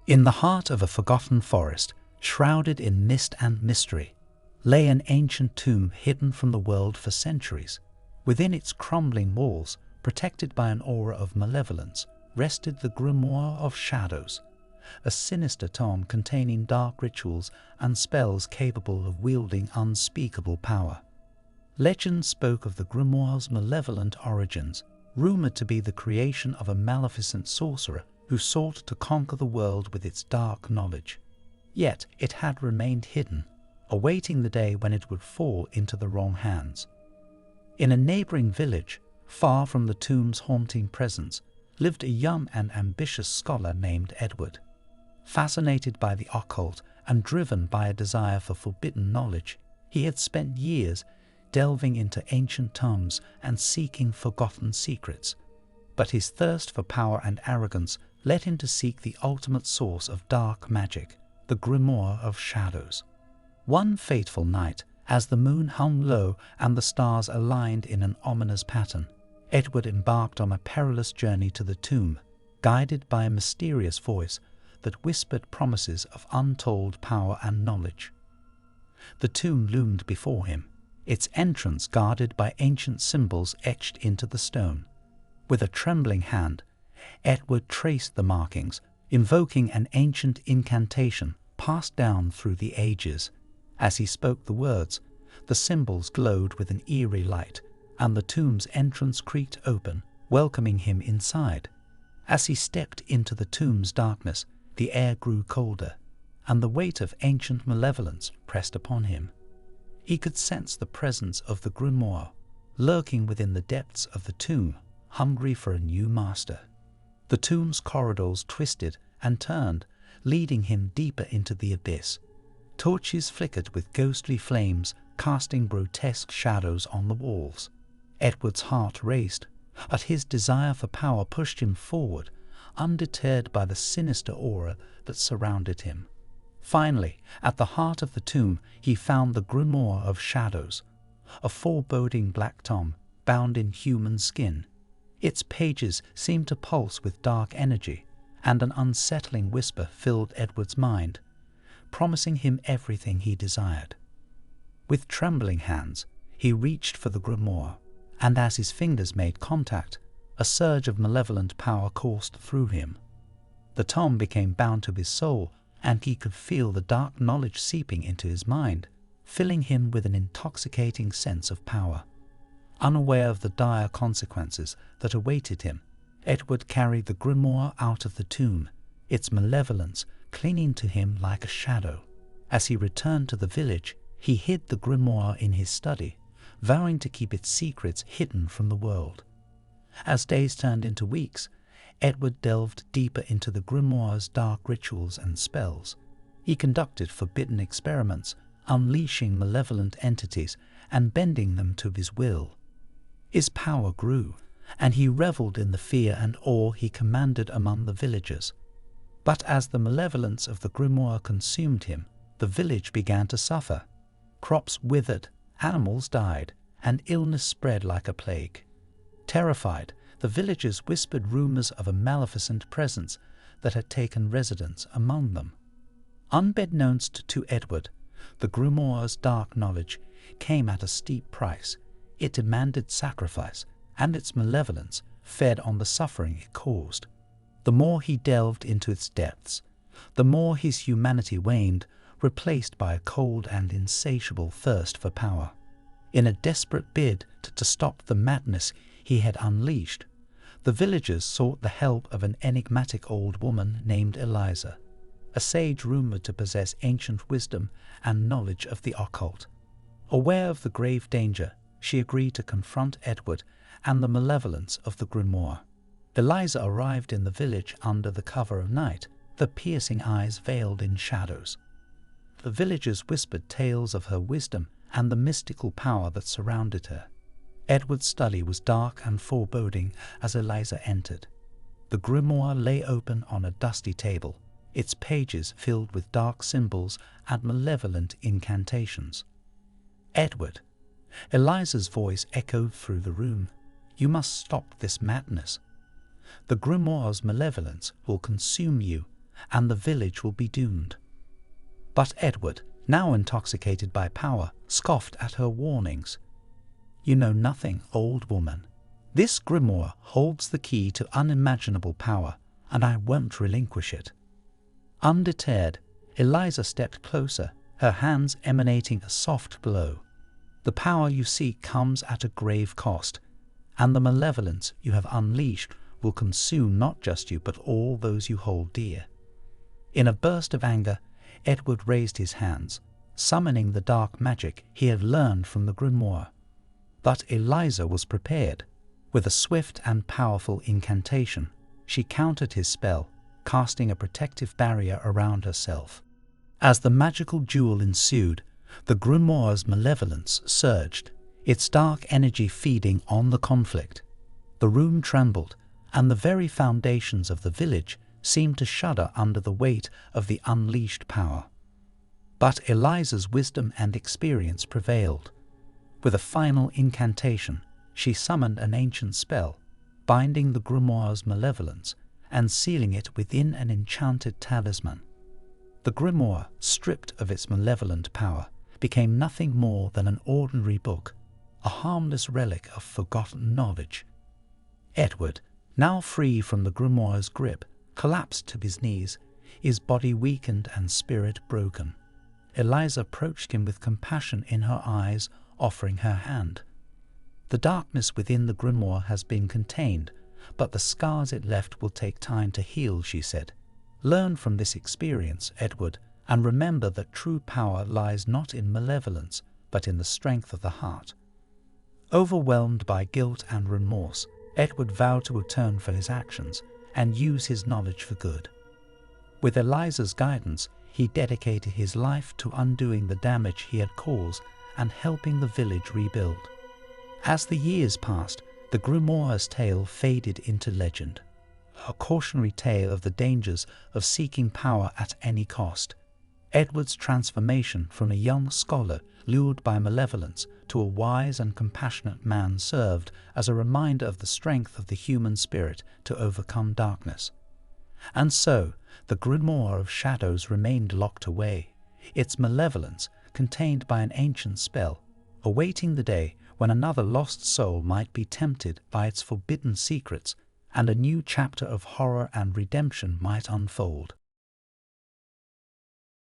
In the heart of a forgotten forest, shrouded in mist and mystery, lay an ancient tomb hidden from the world for centuries. Within its crumbling walls, protected by an aura of malevolence, rested the Grimoire of Shadows, a sinister tome containing dark rituals and spells capable of wielding unspeakable power. Legend spoke of the grimoire's malevolent origins, rumored to be the creation of a maleficent sorcerer who sought to conquer the world with its dark knowledge. Yet it had remained hidden, awaiting the day when it would fall into the wrong hands. In a neighboring village, far from the tomb's haunting presence, lived a young and ambitious scholar named Edward. Fascinated by the occult and driven by a desire for forbidden knowledge, he had spent years delving into ancient tomes and seeking forgotten secrets. But his thirst for power and arrogance led him to seek the ultimate source of dark magic, the Grimoire of Shadows. One fateful night, as the moon hung low and the stars aligned in an ominous pattern, Edward embarked on a perilous journey to the tomb, guided by a mysterious voice that whispered promises of untold power and knowledge. The tomb loomed before him, its entrance guarded by ancient symbols etched into the stone. With a trembling hand, Edward traced the markings, invoking an ancient incantation passed down through the ages. As he spoke the words, the symbols glowed with an eerie light, and the tomb's entrance creaked open, welcoming him inside. As he stepped into the tomb's darkness, the air grew colder, and the weight of ancient malevolence pressed upon him. He could sense the presence of the Grimoire, lurking within the depths of the tomb, hungry for a new master. The tomb's corridors twisted and turned, leading him deeper into the abyss. Torches flickered with ghostly flames, casting grotesque shadows on the walls. Edward's heart raced, but his desire for power pushed him forward, undeterred by the sinister aura that surrounded him. Finally, at the heart of the tomb, he found the Grimoire of Shadows, a foreboding black tome bound in human skin. Its pages seemed to pulse with dark energy, and an unsettling whisper filled Edward's mind, promising him everything he desired. With trembling hands, he reached for the Grimoire, and as his fingers made contact, a surge of malevolent power coursed through him. The tome became bound to his soul, and he could feel the dark knowledge seeping into his mind, filling him with an intoxicating sense of power. Unaware of the dire consequences that awaited him, Edward carried the Grimoire out of the tomb, its malevolence clinging to him like a shadow. As he returned to the village, he hid the Grimoire in his study, vowing to keep its secrets hidden from the world. As days turned into weeks, Edward delved deeper into the Grimoire's dark rituals and spells. He conducted forbidden experiments, unleashing malevolent entities and bending them to his will. His power grew, and he reveled in the fear and awe he commanded among the villagers. But as the malevolence of the Grimoire consumed him, the village began to suffer. Crops withered, animals died, and illness spread like a plague. Terrified, the villagers whispered rumors of a maleficent presence that had taken residence among them. Unbeknownst to Edward, the Grimoire's dark knowledge came at a steep price. It demanded sacrifice, and its malevolence fed on the suffering it caused. The more he delved into its depths, the more his humanity waned, replaced by a cold and insatiable thirst for power. In a desperate bid to stop the madness he had unleashed, the villagers sought the help of an enigmatic old woman named Eliza, a sage rumored to possess ancient wisdom and knowledge of the occult. Aware of the grave danger, she agreed to confront Edward and the malevolence of the Grimoire. Eliza arrived in the village under the cover of night, the piercing eyes veiled in shadows. The villagers whispered tales of her wisdom and the mystical power that surrounded her. Edward's study was dark and foreboding as Eliza entered. The Grimoire lay open on a dusty table, its pages filled with dark symbols and malevolent incantations. "Edward," Eliza's voice echoed through the room, "you must stop this madness. The Grimoire's malevolence will consume you, and the village will be doomed. But Edward, now intoxicated by power, scoffed at her warnings. "You know nothing, old woman. This grimoire holds the key to unimaginable power, and I won't relinquish it." Undeterred, Eliza stepped closer, her hands emanating a soft glow. "The power you seek comes at a grave cost, and the malevolence you have unleashed will consume not just you but all those you hold dear." In a burst of anger, Edward raised his hands, summoning the dark magic he had learned from the grimoire. But Eliza was prepared. With a swift and powerful incantation, she countered his spell, casting a protective barrier around herself. As the magical duel ensued, the grimoire's malevolence surged, its dark energy feeding on the conflict. The room trembled, and the very foundations of the village seemed to shudder under the weight of the unleashed power. But Eliza's wisdom and experience prevailed. With a final incantation, she summoned an ancient spell, binding the grimoire's malevolence and sealing it within an enchanted talisman. The grimoire, stripped of its malevolent power, became nothing more than an ordinary book, a harmless relic of forgotten knowledge. Edward, now free from the grimoire's grip, collapsed to his knees, his body weakened and spirit broken. Eliza approached him with compassion in her eyes, offering her hand. "The darkness within the grimoire has been contained, but the scars it left will take time to heal," she said. "Learn from this experience, Edward, and remember that true power lies not in malevolence, but in the strength of the heart." Overwhelmed by guilt and remorse, Edward vowed to atone for his actions and use his knowledge for good. With Eliza's guidance, he dedicated his life to undoing the damage he had caused and helping the village rebuild. As the years passed, the grimoire's tale faded into legend, a cautionary tale of the dangers of seeking power at any cost. Edward's transformation from a young scholar lured by malevolence to a wise and compassionate man served as a reminder of the strength of the human spirit to overcome darkness. And so, the grimoire of shadows remained locked away, its malevolence contained by an ancient spell, awaiting the day when another lost soul might be tempted by its forbidden secrets and a new chapter of horror and redemption might unfold.